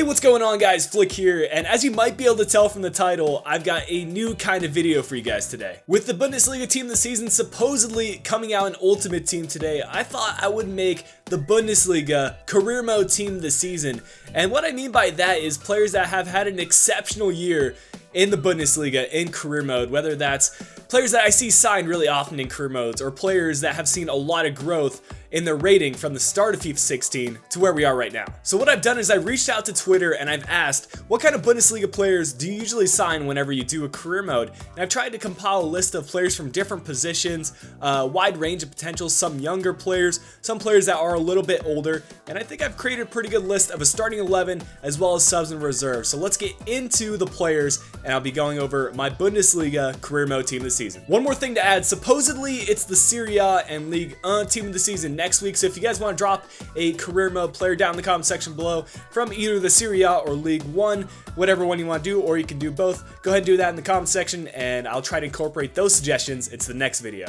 What's going on, guys? Flick here, and as you might be able to tell from the title, I've got a new kind of video for you guys today. With the Bundesliga Team this season supposedly coming out in Ultimate Team today, I thought I would make the Bundesliga Career Mode Team this season. And what I mean by that is players that have had an exceptional year in the Bundesliga in career mode, whether that's players that I see signed really often in career modes or players that have seen a lot of growth in their rating from the start of FIFA 16 to where we are right now. So what I've done is I reached out to Twitter and I've asked, what kind of Bundesliga players do you usually sign whenever you do a career mode? And I've tried to compile a list of players from different positions, a wide range of potential, some younger players, some players that are a little bit older, and I think I've created a pretty good list of a starting 11 as well as subs and reserves. So let's get into the players and I'll be going over my Bundesliga career mode team this season. One more thing to add, supposedly it's the Serie A and League 1 team of the season next week, so if you guys want to drop a career mode player down in the comment section below from either the Serie A or League 1, whatever one you want to do, or you can do both, go ahead and do that in the comment section and I'll try to incorporate those suggestions into the next video.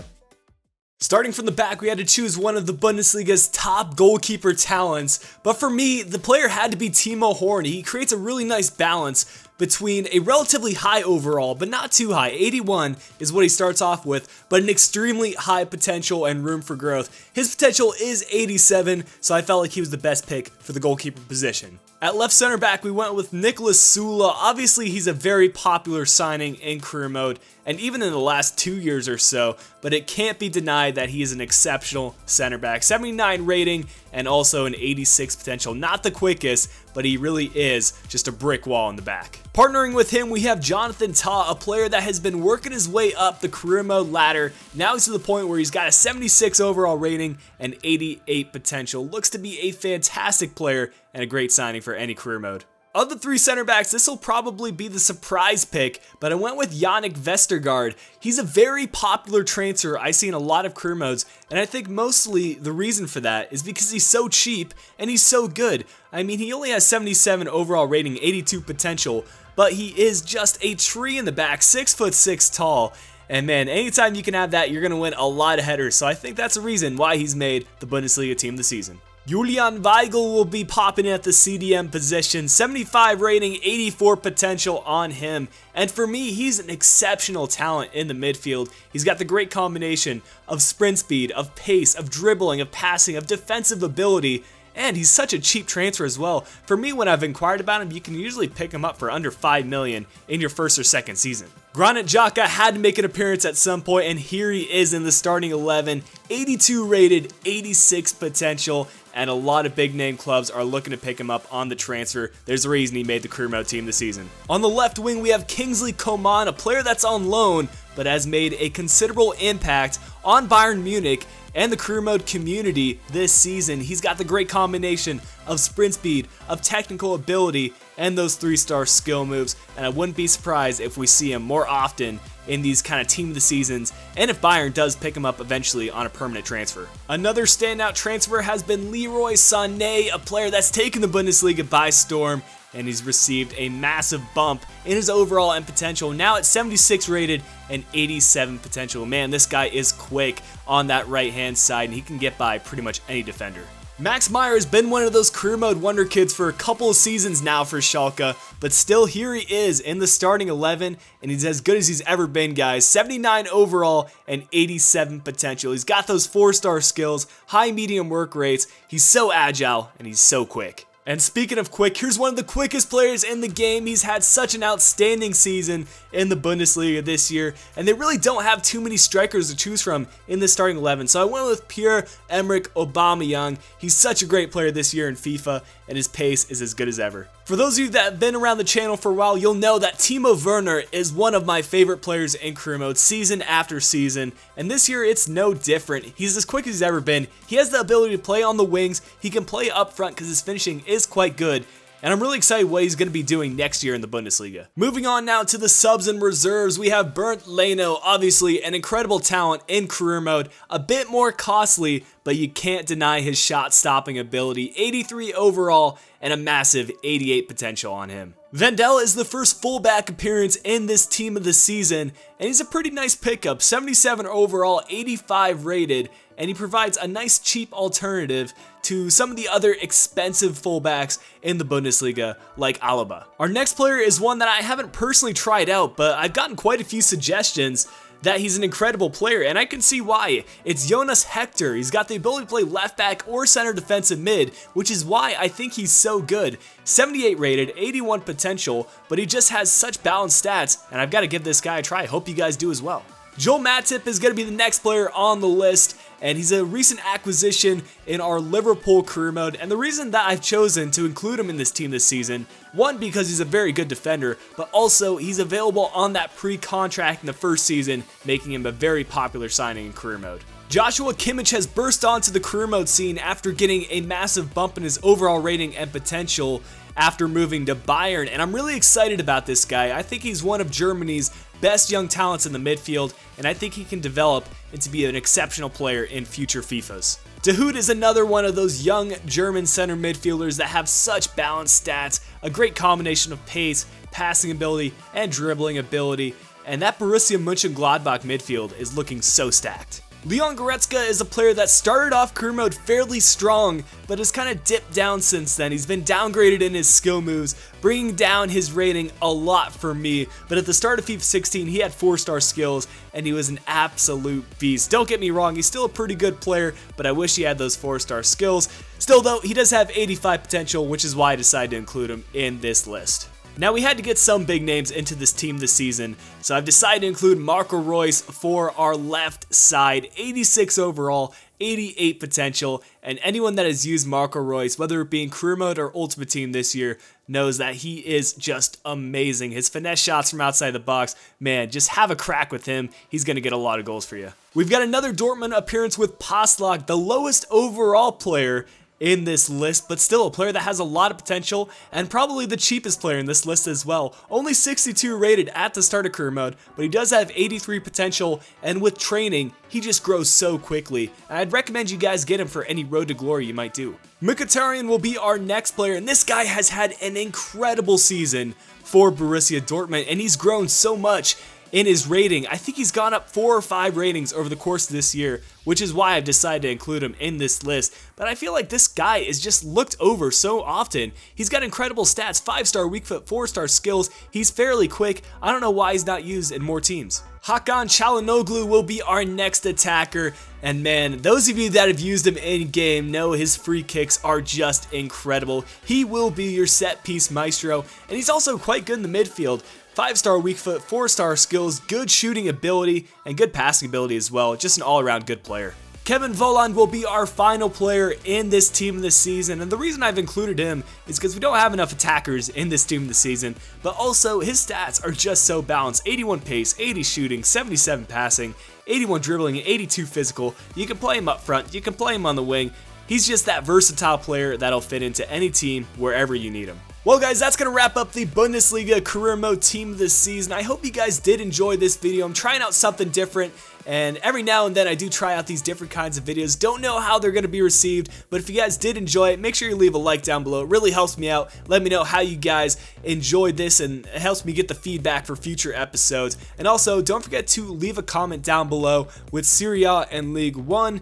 Starting from the back, we had to choose one of the Bundesliga's top goalkeeper talents, but for me, the player had to be Timo Horn. He creates a really nice balance between a relatively high overall, but not too high. 81 is what he starts off with, but an extremely high potential and room for growth. His potential is 87, so I felt like he was the best pick for the goalkeeper position. At left center back, we went with Niklas Süle. Obviously, he's a very popular signing in career mode, and even in the last 2 years or so, but it can't be denied that he is an exceptional center back. 79 rating and also an 86 potential. Not the quickest, but he really is just a brick wall in the back. Partnering with him, we have Jonathan Tah, a player that has been working his way up the career mode ladder. Now he's to the point where he's got a 76 overall rating and 88 potential. Looks to be a fantastic player and a great signing for any career mode. Of the three center backs, this will probably be the surprise pick, but I went with Yannick Vestergaard. He's a very popular transfer I see in a lot of career modes, and I think mostly the reason for that is because he's so cheap and he's so good. I mean, he only has 77 overall rating, 82 potential, but he is just a tree in the back, 6'6" tall. And man, anytime you can have that, you're going to win a lot of headers, so I think that's the reason why he's made the Bundesliga team this season. Julian Weigl will be popping at the CDM position, 75 rating, 84 potential on him. And for me, he's an exceptional talent in the midfield. He's got the great combination of sprint speed, of pace, of dribbling, of passing, of defensive ability. And he's such a cheap transfer as well. For me, when I've inquired about him, you can usually pick him up for under 5 million in your first or second season. Granit Xhaka had to make an appearance at some point, and here he is in the starting 11. 82 rated, 86 potential, and a lot of big name clubs are looking to pick him up on the transfer. There's a reason he made the career mode team this season. On the left wing, we have Kingsley Coman, a player that's on loan, but has made a considerable impact on Bayern Munich and the career mode community this season. He's got the great combination of sprint speed, of technical ability, and those 3-star skill moves, and I wouldn't be surprised if we see him more often in these kind of team of the seasons, and if Bayern does pick him up eventually on a permanent transfer. Another standout transfer has been Leroy Sané, a player that's taken the Bundesliga by storm, and he's received a massive bump in his overall and potential, now at 76 rated and 87 potential. Man, this guy is quick on that right hand side, and he can get by pretty much any defender. Max Meyer has been one of those career mode wonder kids for a couple of seasons now for Schalke, but still here he is in the starting 11, and he's as good as he's ever been, guys. 79 overall and 87 potential. He's got those 4-star skills, high medium work rates, he's so agile, and he's so quick. And speaking of quick, here's one of the quickest players in the game. He's had such an outstanding season in the Bundesliga this year, and they really don't have too many strikers to choose from in the starting 11. So I went with Pierre-Emerick Aubameyang. He's such a great player this year in FIFA, and his pace is as good as ever. For those of you that have been around the channel for a while, you'll know that Timo Werner is one of my favorite players in career mode season after season, and this year it's no different. He's as quick as he's ever been. He has the ability to play on the wings. He can play up front because his finishing is quite good. And I'm really excited what he's going to be doing next year in the Bundesliga. Moving on now to the subs and reserves, we have Bernd Leno, obviously an incredible talent in career mode, a bit more costly, but you can't deny his shot stopping ability. 83 overall and a massive 88 potential on him. Vandell is the first fullback appearance in this team of the season, and he's a pretty nice pickup, 77 overall, 85 rated, and he provides a nice cheap alternative to some of the other expensive fullbacks in the Bundesliga, like Alaba. Our next player is one that I haven't personally tried out, but I've gotten quite a few suggestions that he's an incredible player, and I can see why. It's Jonas Hector. He's got the ability to play left back or center defensive mid, which is why I think he's so good. 78 rated, 81 potential, but he just has such balanced stats, and I've got to give this guy a try. Hope you guys do as well. Joel Matip is going to be the next player on the list, and he's a recent acquisition in our Liverpool career mode, and the reason that I've chosen to include him in this team this season, one, because he's a very good defender, but also he's available on that pre-contract in the first season, making him a very popular signing in career mode. Joshua Kimmich has burst onto the career mode scene after getting a massive bump in his overall rating and potential after moving to Bayern, and I'm really excited about this guy. I think he's one of Germany's best young talents in the midfield, and I think he can develop into be an exceptional player in future FIFAs. De Hoot is another one of those young German center midfielders that have such balanced stats, a great combination of pace, passing ability, and dribbling ability, and that Borussia Mönchengladbach midfield is looking so stacked. Leon Goretzka is a player that started off career mode fairly strong, but has kind of dipped down since then. He's been downgraded in his skill moves, bringing down his rating a lot for me, but at the start of FIFA 16, he had 4-star skills, and he was an absolute beast. Don't get me wrong, he's still a pretty good player, but I wish he had those 4-star skills. Still though, he does have 85 potential, which is why I decided to include him in this list. Now, we had to get some big names into this team this season, so I've decided to include Marco Reus for our left side. 86 overall, 88 potential, and anyone that has used Marco Reus, whether it be in career mode or ultimate team this year, knows that he is just amazing. His finesse shots from outside the box, man, just have a crack with him. He's going to get a lot of goals for you. We've got another Dortmund appearance with Postlock, the lowest overall player in this list, but still a player that has a lot of potential and probably the cheapest player in this list as well. Only 62 rated at the start of career mode, but he does have 83 potential, and with training, he just grows so quickly. And I'd recommend you guys get him for any road to glory you might do. Mkhitaryan will be our next player, and this guy has had an incredible season for Borussia Dortmund, and he's grown so much in his rating. I think he's gone up 4 or 5 ratings over the course of this year, which is why I've decided to include him in this list. But I feel like this guy is just looked over so often. He's got incredible stats, 5-star weak foot, 4-star skills. He's fairly quick. I don't know why he's not used in more teams. Hakan Çalhanoğlu will be our next attacker, and man, those of you that have used him in game know his free kicks are just incredible. He will be your set piece maestro, and he's also quite good in the midfield. 5-star weak foot, 4-star skills, good shooting ability, and good passing ability as well. Just an all-around good player. Kevin Volland will be our final player in this team this season, and the reason I've included him is because we don't have enough attackers in this team this season, but also his stats are just so balanced. 81 pace, 80 shooting, 77 passing, 81 dribbling, and 82 physical. You can play him up front, you can play him on the wing. He's just that versatile player that'll fit into any team wherever you need him. Well guys, that's going to wrap up the Bundesliga Career Mode team this season. I hope you guys did enjoy this video. I'm trying out something different, and every now and then I do try out these different kinds of videos. Don't know how they're going to be received, but if you guys did enjoy it, make sure you leave a like down below. It really helps me out. Let me know how you guys enjoyed this, and it helps me get the feedback for future episodes. And also, don't forget to leave a comment down below with Serie A and League One.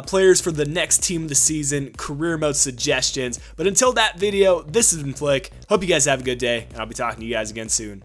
Players for the next team of the season, career mode suggestions. But until that video, this has been Flick. Hope you guys have a good day, and I'll be talking to you guys again soon.